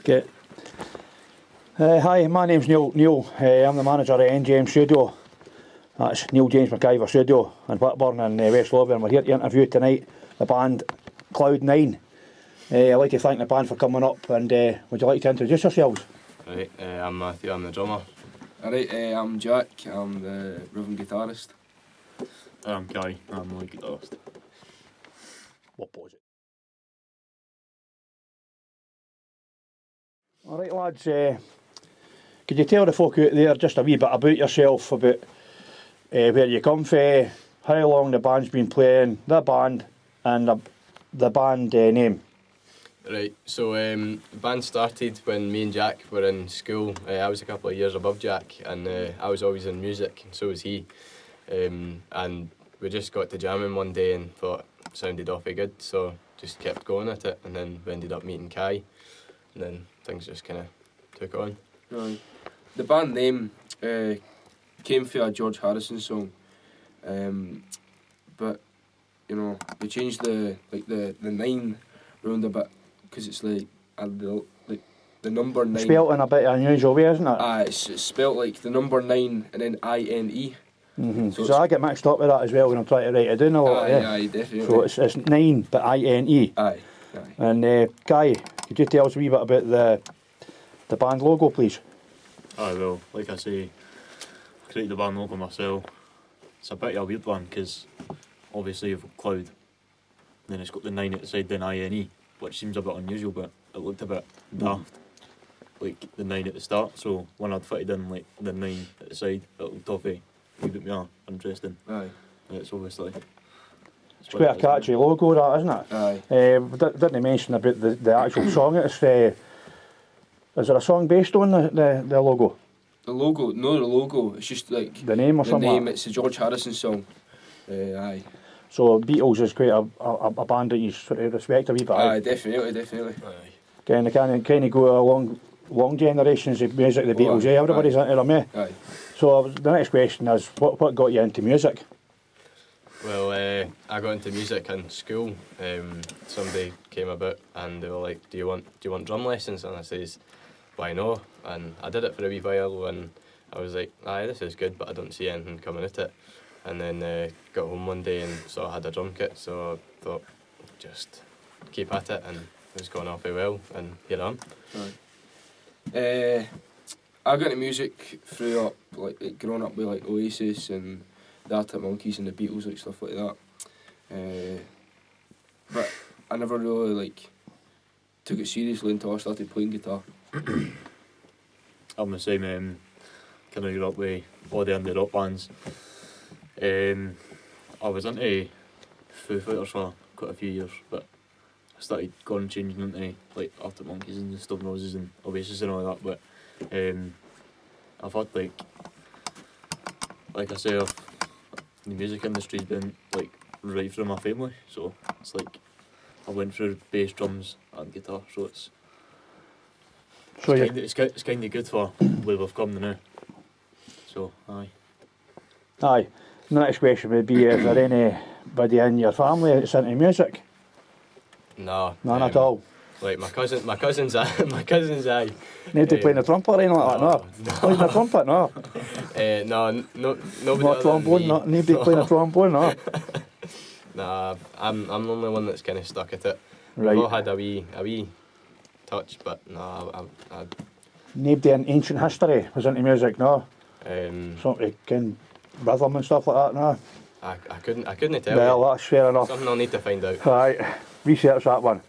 Get. Hi, my name's Neil. I'm the manager at NJM Studio. That's Neil James McIver Studio in Whitburn in West Lothian. We're here to interview tonight the band Cloud9. I'd like to thank the band for coming up, and would you like to introduce yourselves? Right, I'm Matthew, I'm the drummer. Alright, I'm Jack, I'm the rhythm guitarist. I'm Guy, I'm the lead guitarist. What was it? Alright lads, could you tell the folk out there just a wee bit about yourself, about where you come from, how long the band's been playing, the band, and the band name? Right, so the band started when me and Jack were in school. I was a couple of years above Jack, and I was always in music, and so was he. And we just got to jamming one day and thought it sounded awfully good, so just kept going at it, and then we ended up meeting Kai, and then things just kind of took on. Right. The band name came from a George Harrison song, but you know we changed the 9 round a bit because it's like the number 9. Spelt in a bit unusual way, isn't it? It's spelt like the number 9 and then INE. Mm-hmm. So I get mixed up with that as well when I'm trying to write it down a lot. Aye, definitely. So it's 9 but INE. Aye. And Guy, could you tell us a wee bit about the band logo, please? Well, like I say, I created the band logo myself. It's a bit of a weird one because obviously you've got Cloud, then it's got the 9 at the side, then INE, which seems a bit unusual, but it looked a bit daft, like the 9 at the start. So when I'd fitted in like the 9 at the side, it looked awfully a bit more interesting. Aye. And it's obviously It's quite a catchy logo, that, isn't it? Aye. We didn't mention about the actual song. It's is there a song based on the logo? The logo. It's just like The name or the something? name. It's a George Harrison song. Aye. So Beatles is quite a band that you sort of respect a wee bit. Aye, definitely. Aye. Kind of go along long generations of music. The Beatles, everybody's into them, Aye. So the next question is, what got you into music? Well, I got into music in school. Somebody came about and they were like, do you want drum lessons? And I says, why no? And I did it for a wee while and I was like, aye, this is good, but I don't see anything coming at it. And then got home one day and saw I had a drum kit, so I thought, just keep at it, and it was going awfully well, and here I am. Right. I got into music through like growing up with like Oasis and the Arctic Monkeys and the Beatles, like stuff like that. But I never really like took it seriously until I started playing guitar. I'm the same, kind of grew up with all the indie rock bands. I was into Foo Fighters for quite a few years, but I started changing into like Arctic Monkeys and Stone Roses and Oasis and all that. But I've had like I say, the music industry's been like right through my family, so it's like I went through bass, drums and guitar, so it's kind of good for where we've come now. So aye. Aye. The next question would be, is there anybody in your family that's into music? No. None at all. Like my cousin's aye. Nobody playing the trumpet or anything like that, no? Playing the trumpet, no? No, nobody. Not trombone, no? Nobody playing a trombone, no? Nah, I'm the only one that's kind of stuck at it. Right. We've all had a wee touch, but no, I Nobody in ancient history was into music, no? Something kind rhythm and stuff like that, no? I couldn't tell Well, you. that's fair enough. Something I'll need to find out. Right, research that one.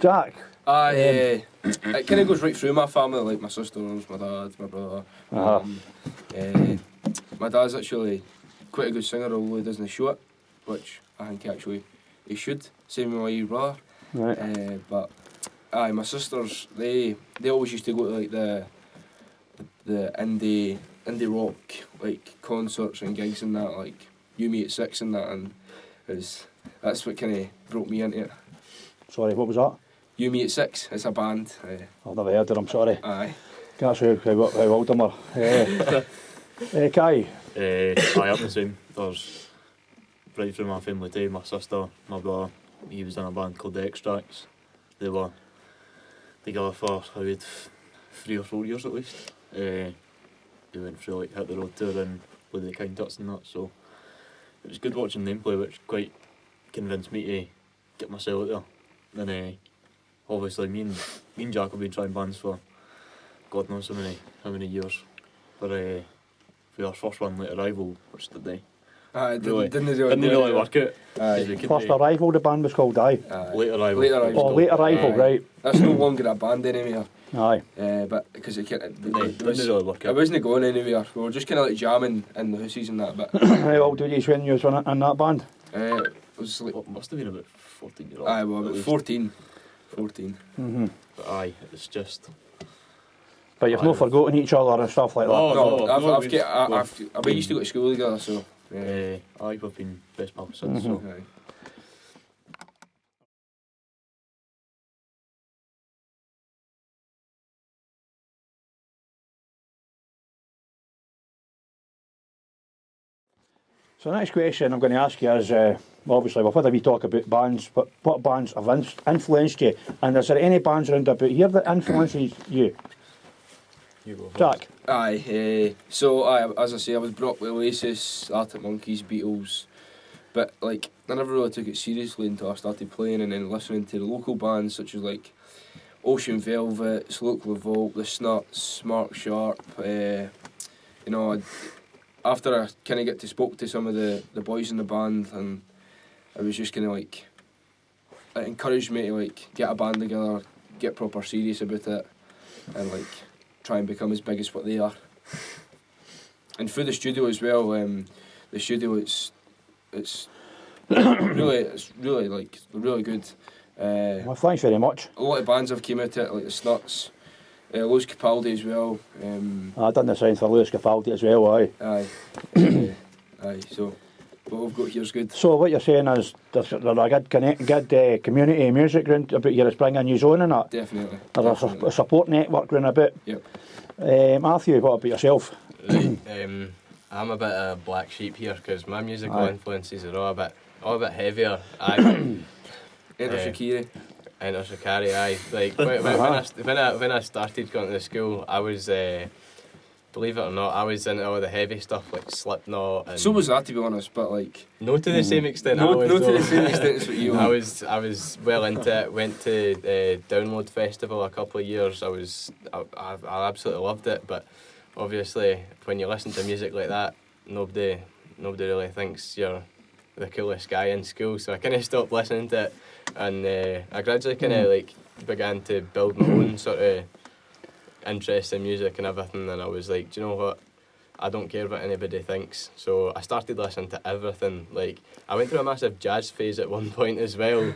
Jack? Aye, it kind of goes right through my family, like my sisters, my dad, my brother. My dad's actually quite a good singer, although he doesn't show it, which I think actually he should. Same with my wee brother. Right. But aye, my sisters, they always used to go to like the indie rock like concerts and gigs and that, like You Me at 6 and that, and that's what kind of brought me into it. Sorry, what was that? You Me at 6, it's a band. I've never heard it, I'm sorry. Aye. Can't say how old I'm. Kai? I'm the same. There's right through my family too. My sister, my brother, he was in a band called The Extracts. They were together for a good 3 or 4 years at least. We went through like Hit the Road tour and with the Kind Tuts and that, so it was good watching them play, which quite convinced me to get myself out there. And obviously me and Jack have been trying bands for God knows how many years. But for our first one, Late Arrival, which did they? Didn't really work out. First Arrival, the band was called, aye. Late Arrival. Late Arrival. Oh, Late Arrival, right. That's no longer a band anymore. Aye. But because it Didn't really work out. it wasn't going anywhere. We were just kind of like jamming in the houses and that. But How old were you when you was in that band? it was like What, must have been about 14 years old. aye, well, at about least. 14. But aye, it's just... But you've not forgotten each other and stuff like that. Oh, No, no, we used to go to school together, so Aye, we've been best pals since, so... aye. So the next question I'm going to ask you is, obviously we've had a wee talk about bands, but what bands have influenced you? And is there any bands around about here that influences you? You go first. Jack? Aye, as I say, I was brought up with Oasis, Arctic Monkeys, Beatles, but like I never really took it seriously until I started playing and then listening to the local bands such as like Ocean Velvet, Sloke Revolt, The Snuts, Mark Sharp. After I kind of get to spoke to some of the boys in the band, and it was just kind of like it encouraged me to like get a band together, get proper serious about it, and like try and become as big as what they are. And through the studio as well, the studio it's really like really good. Well, thanks very much. A lot of bands have came out of it, like the Snuts, Lewis Capaldi as well. I've done the sign for Lewis Capaldi as well, aye. Aye, aye. So what we've got here's good. So what you're saying is there's a good community music round about here that's bringing you on and that? Definitely. There's a support network round about. Yep. Matthew, what about yourself? Right, I'm a bit of a black sheep here because my musical influences are all a bit heavier. Enter Shakiri. Enter Shakari, aye. Like when I started going to the school, I was believe it or not, I was into all the heavy stuff like Slipknot and So was that, to be honest, but like no to the same extent. no I was, to though. the same extent as what you I were. was well into it. Went to Download Festival a couple of years. I absolutely loved it. But obviously, when you listen to music like that, nobody really thinks you're the coolest guy in school. So I kind of stopped listening to it, and I gradually kind of like began to build my own sort of interest in music and everything. And I was like, do you know what? I don't care what anybody thinks. So I started listening to everything. Like I went through a massive jazz phase at one point as well.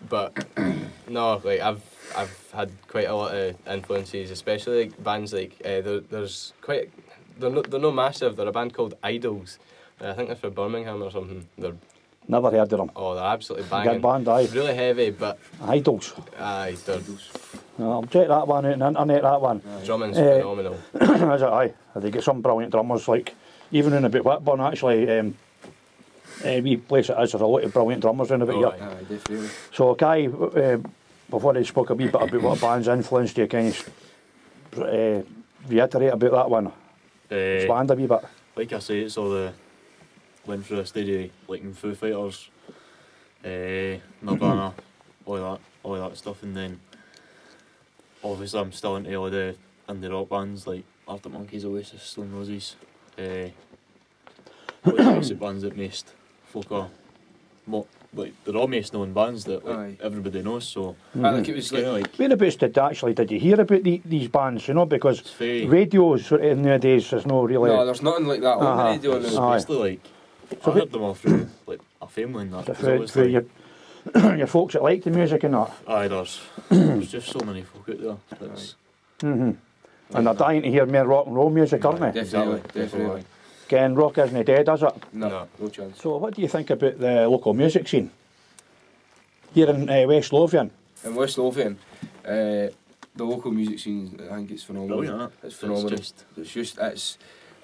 But no, like I've had quite a lot of influences, especially like bands like there's quite they're no massive. They're a band called Idols. I think they're from Birmingham or something. They're Never heard of them. they're absolutely banging. Good band, aye. Really heavy, but Idols. aye, their I'll check that one out on the internet, that one. drumming's phenomenal. Is it, aye? They get some brilliant drummers, like, even in about Whitburn, actually, wee place it is, there's a lot of brilliant drummers in about here. Aye. Aye, definitely. So, Kai, before I spoke a wee bit about what bands influenced you, can you reiterate about that one? Expand a wee bit. Like I say, it's all the went through a stage of liking Foo Fighters, Nirvana, all that stuff, and then obviously I'm still into all the indie rock bands like Arctic Monkeys, Oasis, Stone Roses, all the basic bands that most folk are, like they're all most known bands that like, Aye. everybody knows. So Aye, like it was it's kind of like like Whereabouts did you hear about these bands, you know, because it's very, radio sort of nowadays is no really... no, there's nothing like that on the radio it's now. Aye. basically like So I heard them all through like a family and that. 'cause I was for like, your folks that like the music and that. aye, there's just so many folk out there. That's, And they're dying to hear more rock and roll music, aren't they? Definitely, Exactly. definitely. Again, rock isn't dead, is it? No chance. So what do you think about the local music scene here in West Lothian? In West Lothian, the local music scene, I think it's phenomenal. brilliant, isn't it? It's phenomenal.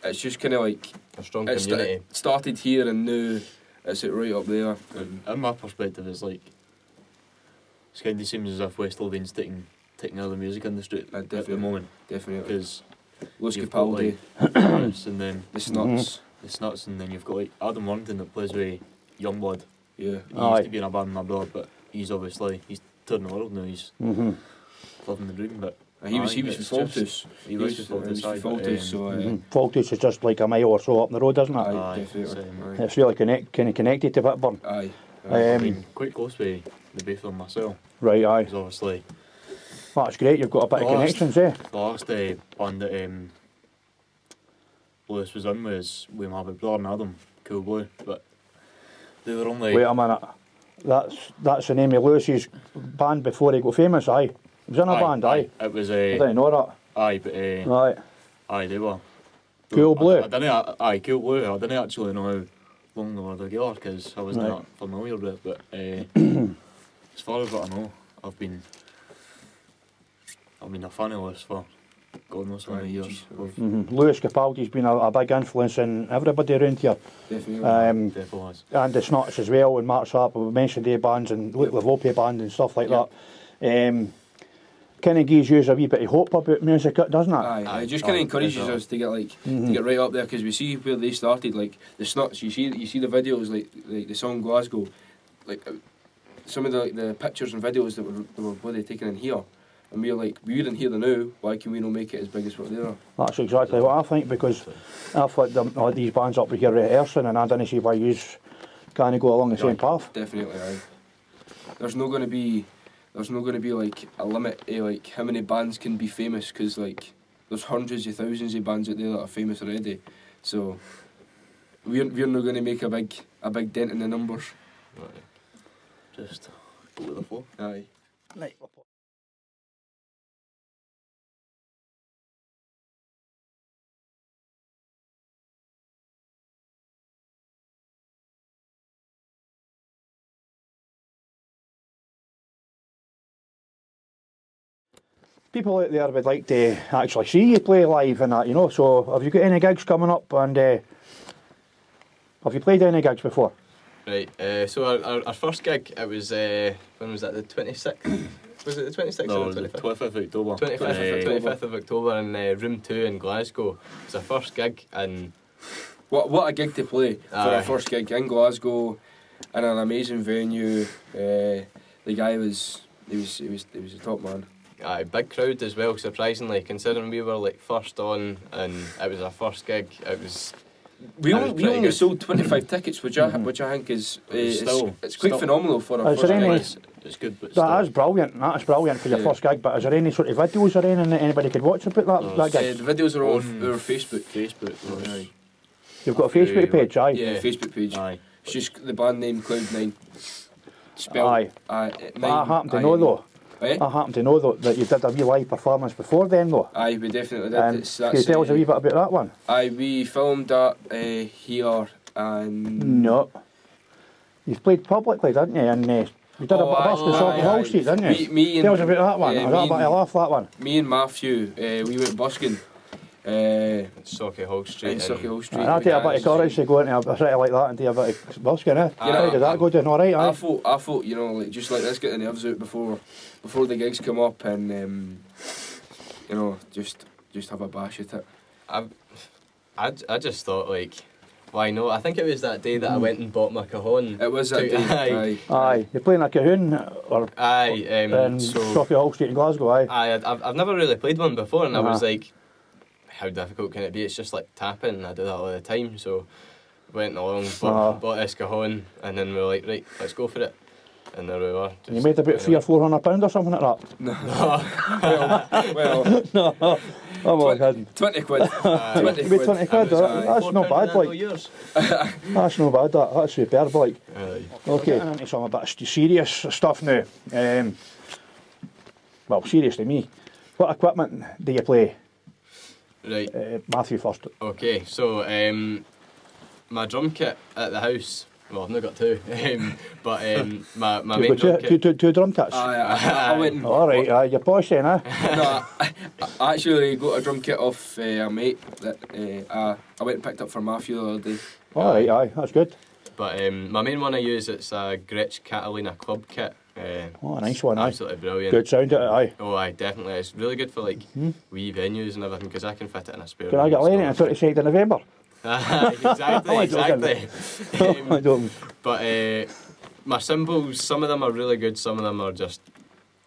It's just kind of like A strong it community. started here and now it's right up there. And in my perspective, it's like It's kind of seems as if West Lothian's taking over the music industry at the moment. Definitely. Because Lewis you've got, Capaldi, and then the Snuts. the Snuts, and then you've got like Adam Warrington that plays with Youngblood. Yeah. He used to be in a band with my brother, but he's touring the world now. He's living the dream. But He was with Faltus. He was with Faltus. So Faltus is just like a mile or so up the road, isn't it? aye, definitely. same. It's really kind of connected to Whitburn. Aye. I've been quite close with the both of them myself. Right, aye. Because obviously That's great, you've got a bit of connections, eh? the last band that Lewis was in was with my big brother and Adam, Cool Blue, but they were only... Wait a minute. That's the name of Lewis's band before he got famous, aye. He was in a band, aye. It was I didn't know that. Aye, but Right. aye, they were. Cool Blue. I didn't. Aye, Cool Blue. I didn't actually know how long they were together because I wasn't that familiar with it. But as far as what I know, I've been a fan of Lewis for God knows how many years. Lewis Capaldi's been a big influence in everybody around here. Definitely. Definitely has. And the Snuts as well, and Mark Sharp, we mentioned their bands, and Luke Levope band and stuff like that. Kind of gives you a wee bit of hope about music, doesn't it? Aye, it just kind of encourages us to get to get right up there, because we see where they started, like the Snuts. You see the videos, like the song Glasgow, like some of the pictures and videos that were bloody taken in here, and we're like, we wouldn't hear them now. Why can we not make it as big as what they are? That's exactly what I think, because I thought these bands up here at Erson, and I don't see why you can't go along the same path. Definitely, aye. There's not going to be like a limit to like how many bands can be famous, because like there's hundreds of thousands of bands out there that are famous already. So we're not going to make a big dent in the numbers. Right. Just go with the flow. Aye. Right. People out there would like to actually see you play live and that, you know, so have you got any gigs coming up, and have you played any gigs before? Right, so our first gig, it was, when was that, the 26th? Was it the 26th No, or the the 25th? 25th of October. 25th of October in Room 2 in Glasgow. It's our first gig, and... What a gig to play for our first gig in Glasgow, in an amazing venue. The guy was a top man. Aye, big crowd as well, surprisingly, considering we were like first on and it was our first gig. We only good. sold 25 tickets, which I think is it's quite phenomenal for a Is first there any- gig. It's good, but That is brilliant, that is brilliant for your first gig, but is there any sort of videos or anything that anybody could watch about that gig? The videos are on our Facebook. Facebook. Aye. You've got a Facebook page, aye? Yeah, Facebook page. Aye. It's just the band name Cloud9. Spelled. Aye. I happen to know though. Eh? I happen to know though that you did a wee live performance before then though. Aye, we definitely did. And can you tell us a wee bit about that one? Aye, we filmed that here and... No. You've played publicly, didn't you? And you did a bus with Socky Hall Street, didn't you? Me and, tell us about that one. I got a bit of laugh that one. Me and Matthew, we went busking. Socky Hall Street. In Socky Hall Street. And I'll take a bit of courage to go into a city like that and do a bit of busking, eh? How did that go down alright, aye? I thought, you know, like just like let's get the nerves out before the gigs come up, and you know, just have a bash at it. I just thought, like, why not? I think it was that day that I went and bought my cajon. It was that day. Aye, you're playing a cajon or in so Socky Hall Street in Glasgow, aye? I've never really played one before, and I was like, how difficult can it be? It's just like tapping. I do that all the time, so went along, bought this cajon, and then we were like, right, let's go for it. And there we were. And you made about £300 or £400 or something like that? No. well, no. Oh my God. 20 quid. 20 Maybe 20 quid, that's not bad, like. That's not bad, that's superb, like. Okay, into some a bit of serious stuff now. Well, serious to me. What equipment do you play? Right. Matthew first. Okay, so my drum kit at the house. Well, I've not got two, but my main drum kit. Two drum kits? I went. Alright, you're posh then, eh? No, I actually got a drum kit off a mate that I went and picked up for Matthew the other day. Alright, aye, that's good. But my main one I use, it's a Gretsch Catalina club kit. Oh, a nice one, aye. Absolutely brilliant. Good sound at it, aye. Oh, aye, definitely. It's really good for like wee venues and everything because I can fit it in a spare Can I get room Lenny and on stuff. 22nd of November? Exactly, I'm joking. exactly. I don't. But my cymbals, some of them are really good, some of them are just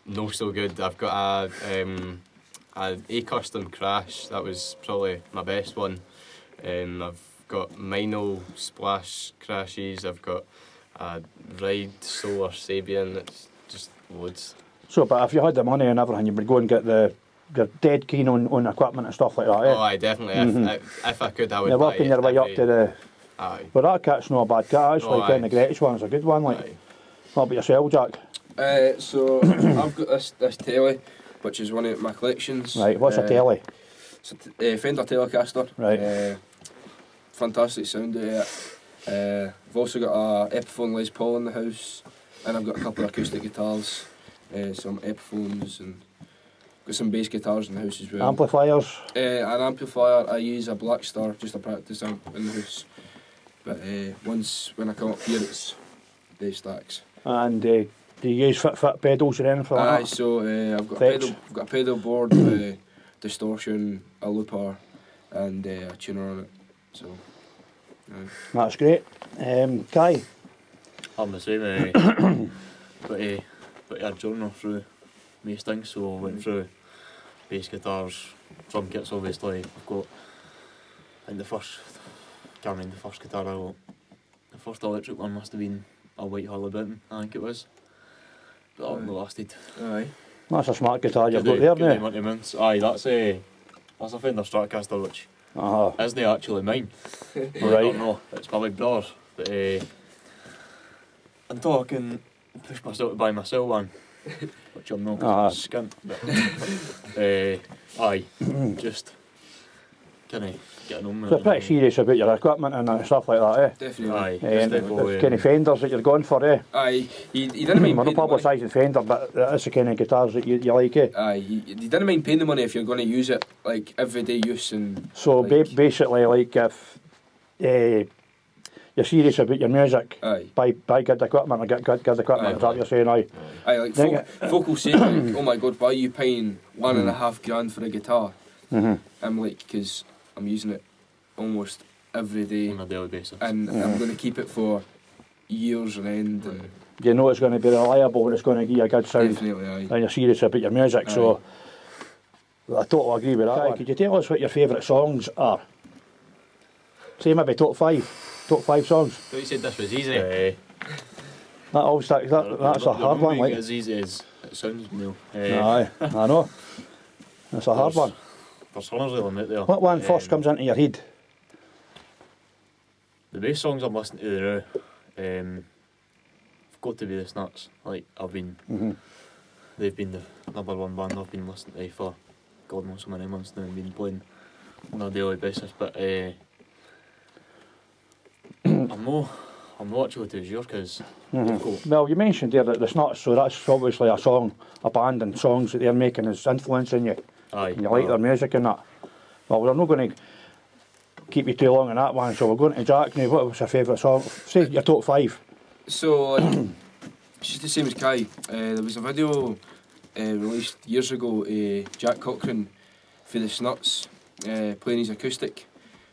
no so good. I've got a custom Crash. That was probably my best one. I've got Mino Splash Crashes. I've got a Ride Solar Sabian. It's just loads. So, but if you had the money and everything, you would go and get you're dead keen on equipment and stuff like that, eh? Oh, aye, definitely. If I could, I would. You're buy working your way up every- to the. Aye. But that cat's not a bad cat, it's Oh, like aye. in the Gretish one's a good one, like. Aye. What about yourself, Jack? So I've got this telly, which is one of my collections. Right, what's a telly? It's a Fender Telecaster. Right. Fantastic sound out of it. I've also got a Epiphone Les Paul in the house, and I've got a couple of acoustic guitars, some Epiphones, and got some bass guitars in the house as well. Amplifiers? An amplifier, I use a Black Star, just a practice amp in the house. But once when I come up here, it's the stacks. And do you use fit pedals or anything like Aye, that? so I've got Fetch. I've got a pedal board, distortion, a looper, and a tuner on it. So, That's great. Kai? I'm the same. But a journey through most things, so I went through bass guitars, drum kits obviously. I've got, I think can't remember the first guitar I got. The first electric one must have been a White Harley Benton, I think it was. But that one lasted. aye. That's a smart guitar you've Good got day there now. months months. Aye, that's a Fender Stratocaster, which isn't actually mine. I Right. don't know. It's my big brother's. But until I can push myself to buy myself one, which I'm not 'cause I'm skint. But aye, just kind of getting on with So it. pretty serious about your equipment and stuff like that, eh? Definitely. Aye, And just to it's kind of Fenders that you're going for, eh? Aye, you didn't mind We're not paying the money. publicising Fender, but that's the kind of guitars that you like, eh? Aye, you didn't mind paying the money if you're going to use it like everyday use and. So like, basically, like if you're serious about your music, Aye. buy good equipment or get good equipment. Aye. Is that what you're saying? Aye. Aye, like Think folk will say like, oh my god, why are you paying $1.5 for a guitar? I'm like, because I'm using it almost every day, on a daily basis. and I'm going to keep it for years on end. And You know it's going to be reliable and it's going to give you a good sound. definitely, aye. And you're serious about your music, so I totally agree with that. Aye, could you tell us what your favourite songs are? Say maybe top five songs. Thought you said this was easy. That always that's a hard one, like. As easy as it sounds, Neil. Aye, I know. That's a hard one. There's songs of them out there. What one first comes into your head? The bass songs I'm listening to now, have got to be the Snuts. Like they've been the number one band I've been listening to for God knows how many months now and been playing on a daily basis. But I'm not actually too sure because Well, you mentioned there that the Snuts, so that's obviously a band and songs that they're making is influencing you. aye, And you like their music and that. Well, we're not going to keep you too long on that one, so we're going to Jack now. What was your favourite song? Say your top five. So, it's just the same as Kai. There was a video released years ago, Jack Cochran for the Snuts playing his acoustic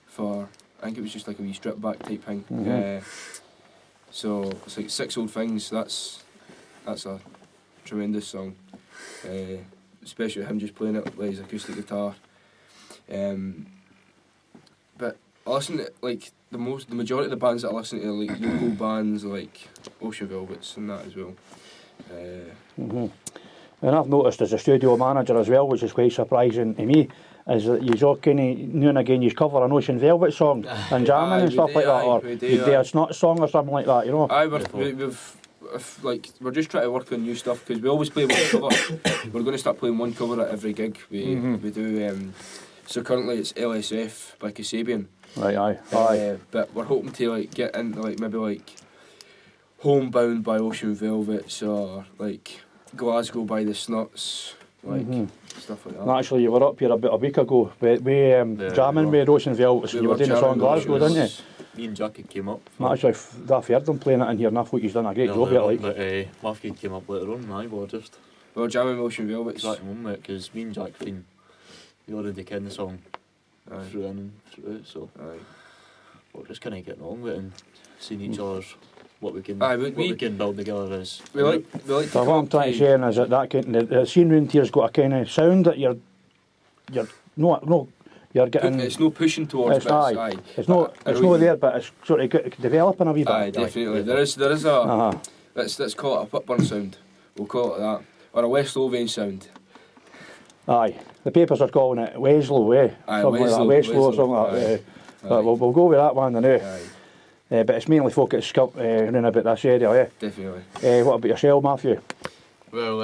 for, I think it was just like a wee strip back type thing. So it's like 6 Old Things. That's a tremendous song, especially him just playing it with his acoustic guitar. But I listen to like the majority of the bands that I listen to are like local bands like Ocean Velvets and that as well. And I've noticed as a studio manager as well, which is quite surprising to me, is that you all kind of now and again you cover an Ocean Velvet song and jamming Aye, and we stuff do, like that, aye, or we do, you do aye. a Snot song or something like that, you know. Aye, we're just trying to work on new stuff because we always play one cover. We're going to start playing one cover at every gig we do. So currently it's LSF by Kasabian. Right, aye. But we're hoping to like get into like maybe like Homebound by Ocean Velvets or like Glasgow by the Snuts, like stuff like that. Actually, you were up here about a week ago, jamming we with Ocean Velvet, so you were doing a song jamming Glasgow, with didn't you? me and Jackie came up. Actually, I've heard them playing it in here and I thought he's done a great job here, like. But Matthew came up later on, and I was just Well, jamming Motion Velvets. exactly one mate, because me and Jack been we already ken the song Aye. through in and through out, so Aye. we're just kind of getting on with it and seeing each other's what we can Aye, we can build together as We like to So what come I'm up trying to say is that kind of, the scene round here's got a kind of sound that you're getting. It's no pushing towards, It's but aye. it's aye. It's not there, but it's sort of developing a wee bit. Aye, definitely. There is a Uh-huh. let's call it a Whitburn sound. We'll call it that, or a West Lothian sound. Aye. The papers are calling it Weslow, Aye, something like that. Weslow or something like that. Aye. But we'll go with that one now. Aye, But it's mainly focused round about this area. definitely. What about yourself, Matthew? Well,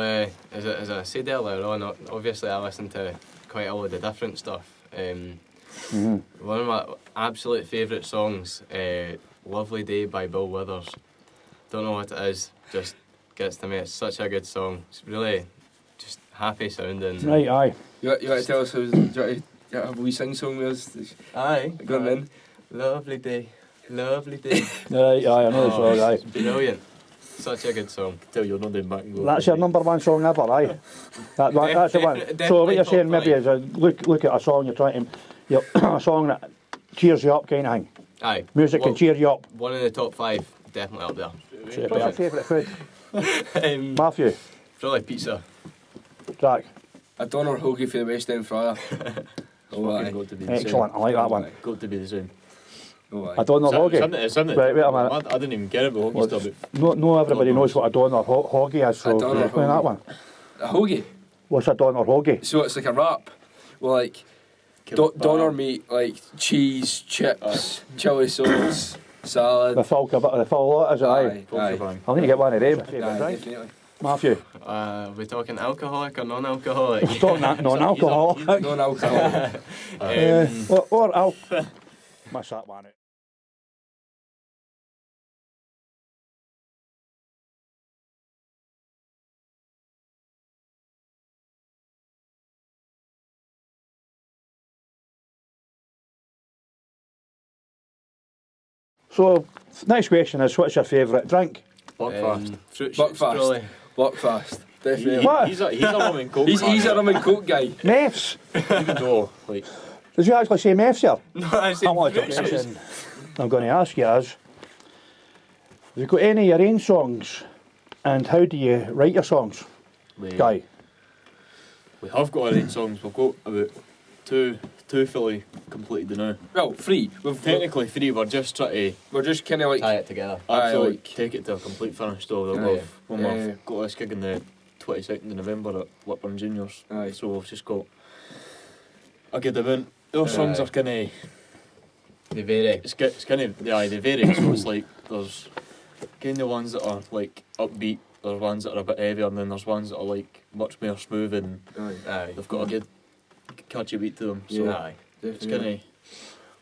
as I said earlier on, obviously I listen to quite a lot of different stuff. One of my absolute favourite songs, Lovely Day by Bill Withers. Don't know what it is, just gets to me. It's such a good song. It's really just happy sounding. Right, aye. You want to tell us how? Do you want to have a wee sing song with us? Aye. Go on then. Lovely day, lovely day. Right, aye, I know the song, aye. Brilliant. Such a good song. tell you're not doing back and go. That's your number one song ever, aye. That's the one. So what you're saying maybe is look at a song you're trying to, a song that cheers you up kind of thing. Aye. Music can cheer you up. One of the top 5, definitely up there. What's your favourite food? Matthew, Probably pizza. Jack. A doner hoagie for the West End Friar. Oh, aye. Got to be the same. Excellent, I like that one. Got to be the same. Oh, aye. A doner hoggy. It's something. Right, wait a minute. I didn't even get it, but hockey stuff. No everybody knows what a doner hoggy is, so A doner explain that hoggy. one. A hoagie. What's a doner hoggy? So it's like a wrap. Well, like doner meat, like cheese, chips, chili sauce, salad. The full lot, is it? Aye. Aye. I need to get one of them. Aye, Right? definitely. Matthew, Are we talking alcoholic or non-alcoholic? we're talking non-alcohol. Non-alcoholic. Or I'll miss that one out. So, next question is, what's your favourite drink? Buckfast. Fruit Buckfast. shoots, probably. Buckfast. Definitely. What? He's a rum and coke. He's a rum and coke guy. Meths? Even though, like, Did you actually say meths here? No, I said I'm fruit shoots. question I'm going to ask you is, have you got any of your own songs, and how do you write your songs, Guy? we have got our own songs. We've got about two fully completed now. Well, free. Technically 3, we're just trying to We're just kind of like. Tie it together. actually like- take it to a complete finish though. Aye. When we've got this gig on the 22nd of November at Whitburn Juniors. Aye. So we've just got a good event. Our songs are kind of, They vary. it's kind of, they vary. So it's like, there's kind of ones that are like upbeat, there's ones that are a bit heavier, and then there's ones that are like much more smooth and Aye. Aye. they've got a good catchy beat to them. So Yeah. Aye. it's Definitely.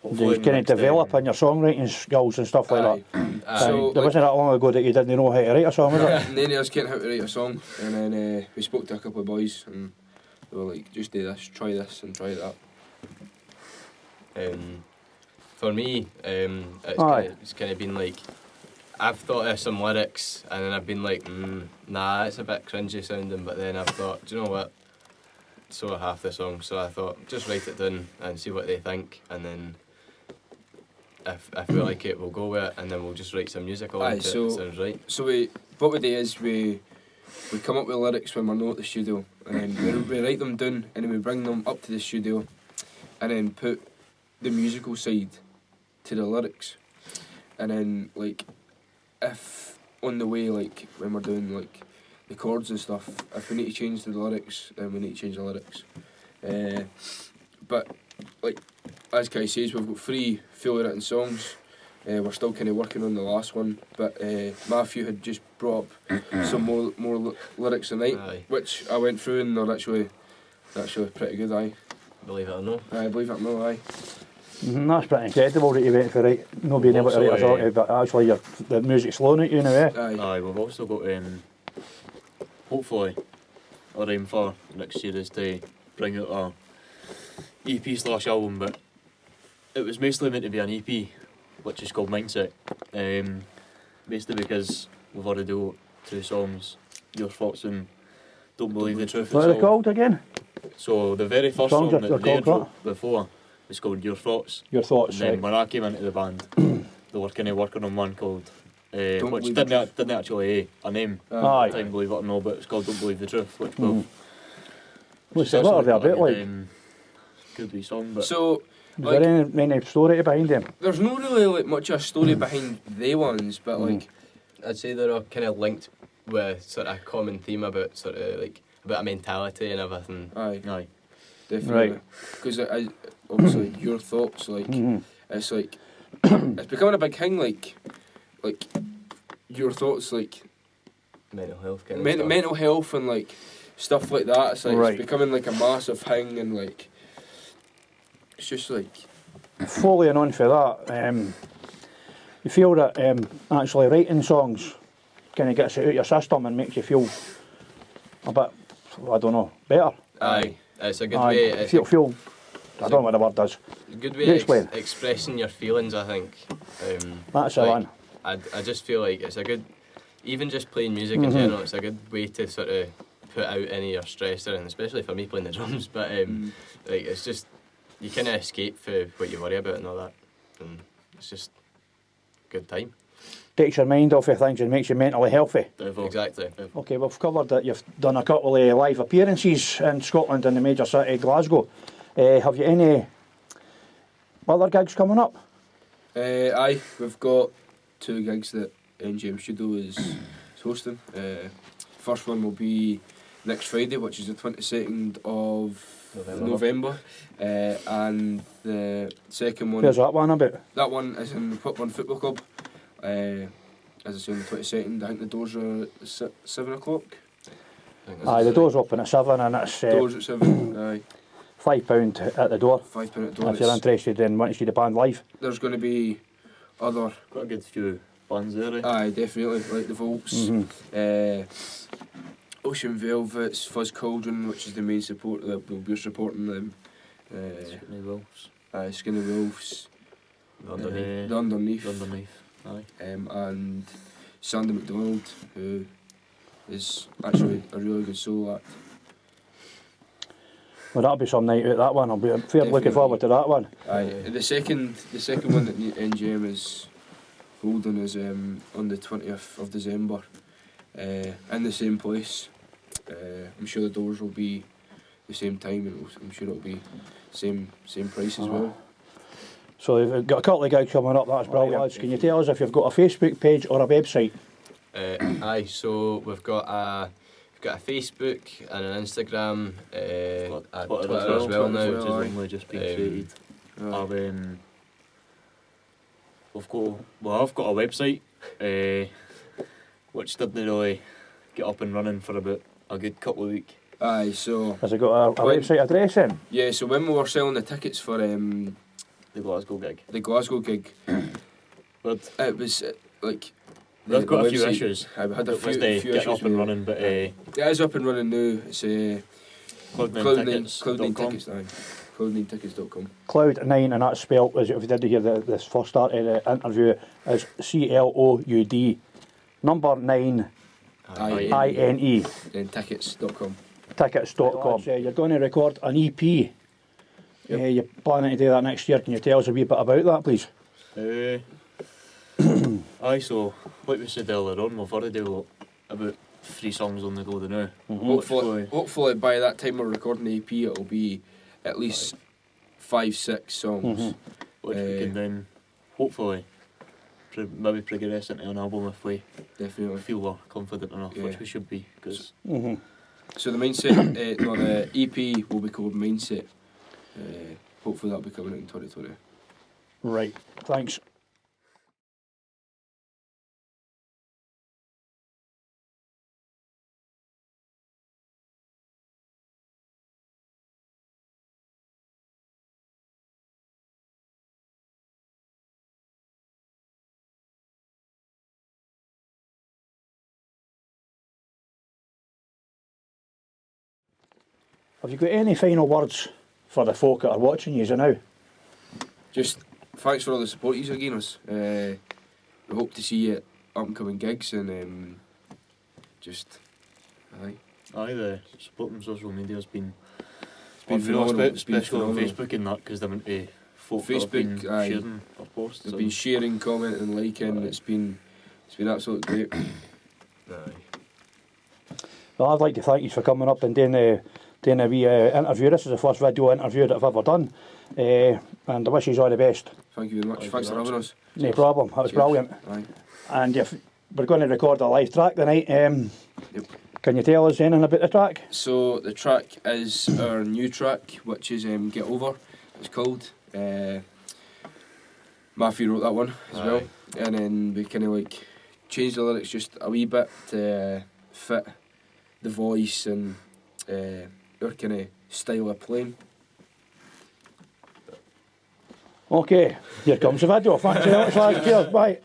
kind of, Do you kind of develop in your songwriting skills and stuff like Aye. that? Aye. So, There wasn't that long ago that you didn't know how to write a song, was it? And then us getting how to write a song, and then we spoke to a couple of boys, and they were like, "Just do this, try this, and try that." For me, Aye. it's kind of been like, I've thought of some lyrics and then I've been like, nah, it's a bit cringy sounding, but then I've thought, do you know what? So half the song, so I thought, just write it down and see what they think, and then if we like it, we'll go with it, and then we'll just write some music on Aye, it. so- It sounds right. So what we do is we come up with lyrics when we're not at the studio, and then we write them down, and then we bring them up to the studio, and then put the musical side to the lyrics, and then like if on the way, like when we're doing like the chords and stuff, if we need to change the lyrics, then we need to change the lyrics. But like as Kai says, we've got 3 fully written songs. We're still kind of working on the last one, but Matthew had just brought up some more lyrics tonight, Aye. which I went through, and they're actually pretty good. Aye, Believe it or not. I believe it or not. Aye. That's pretty incredible that you went for not being able to write a song, but actually the music's flowing at you now, eh? Aye. we've also got, hopefully, our aim for next year is to bring out a EP/album, but it was mostly meant to be an EP which is called Mindset. Basically because we've already got 2 songs, Your Thoughts and Don't Believe the Truth. What are they called again? So the very first Songs song are that they called wrote before was called Your Thoughts. Your Thoughts, And then right. when I came into the band, they were kind of working on one called, which Believe the didn't actually a name at Aye. the time, believe it or not, but it's called Don't Believe the Truth, which What's the what are they a bit like? Could be song, but So, Is like, there any story behind them? there's no really like much of a story behind they ones, but like, I'd say they're all kind of linked with sort of a common theme about sort of like about a mentality and everything. aye, aye. definitely. Right. Because obviously your thoughts, like, it's like, it's becoming a big thing, like your thoughts, like Mental health kind of stuff. mental health and like stuff like that. It's like Right. it's becoming like a massive thing, and like it's just like Following on for that, you feel that actually writing songs kind of gets it out your system and makes you feel a bit, I don't know, better. Aye, it's a good Aye, way. It's feel, I don't know what the word is. a good You way explain. of expressing your feelings. I think. That's the one. I just feel like it's a good, even just playing music in general. It's a good way to sort of put out any of your stress, and especially for me playing the drums. But like it's just you kind of escape for what you worry about and all that, and it's just a good time. Takes your mind off of things and makes you mentally healthy. Exactly. Okay, we've covered that you've done a couple of live appearances in Scotland in the major city, Glasgow. Have you any other gigs coming up? aye, we've got 2 gigs that NGM Studio is hosting. First one will be next Friday, which is the 22nd of November. And the second one, Where's that one about? that one is in the Whitburn Football Club. As I say, on the 22nd, I think the doors are at 7 o'clock. Aye, the door's open at 7 and it's Doors at 7, aye. £5 at the door. £5 at the door. If you're interested in wanting to see the band live. There's going to be other, Quite a good few bands there. aye, definitely, like the Volts, Ocean Velvets, Fuzz Cauldron, which is the main support that will be supporting them. Skinny Wolves. Skinny Wolves, Underneath. the Underneath, Aye. and Sandy McDonald, who is actually a really good solo act. Well, that'll be some night out, that one. I'll be fair Definitely. looking forward to that one. Aye, the second one that NGM is holding is on the 20th of December, in the same place. I'm sure the doors will be the same time, and I'm sure it'll be same price as well. So you've got a couple of gigs coming up, that's brilliant. Lads, can you tell us if you've got a Facebook page or a website? Aye, so we've got a Facebook and an Instagram, a Twitter as well now. Which is only just been created. I've got a website, which didn't really get up and running for about a good couple of weeks. Aye, so Has it got a website address in? yeah, so when we were selling the tickets for The Glasgow gig. the Glasgow gig, But it was like we've got a few website- issues. Aye, we had a That was few to get issues up and with it. running, but It is up and running now. It's Cloud9Tickets.com. Tickets, aye. Cloud9Tickets.com. Cloud9, and that's spelled, as if you didn't hear this first start of the interview, is CLOUD, number 9, INE, Then tickets.com. tickets.com. You're going to record an EP. You're planning to do that next year. Can you tell us a wee bit about that, please? Aye, so like we said earlier on, we've already got about 3 songs on the go now. Hopefully by that time we're recording the EP, it'll be at least 5-6 songs. Which we can then hopefully maybe progress into an album if we Definitely. feel we're confident enough, Yeah. which we should be, because So the Mindset, the EP will be called Mindset. Hopefully that'll be coming out in 2020. Right, thanks. Have you got any final words for the folk that are watching you now? Just thanks for all the support you've given us. We hope to see you at upcoming gigs and just, aye. Aye, the support on social media has been been unreal, phenomenal. It's been especially on phenomenal. Facebook and that, because the amount of folk that have Facebook, been aye. sharing our posts. They've been sharing, commenting, liking. Aye. It's been absolutely great. Aye. Well, I'd like to thank you for coming up and doing a wee interview. This is the first video interview that I've ever done, and I wish you all the best. Thank you very much. Thank Thanks you for very having much. us. No problem. That was Cheers. brilliant. Aye. And if we're going to record a live track tonight, Yep. can you tell us anything about the track? So the track is our new track, which is Get Over. It's called. Matthew wrote that one as well, Aye. and then we kind of like changed the lyrics just a wee bit to fit the voice and our kind of style of playing. Okay, here comes the video. Thanks very much, lads. Cheers, bye.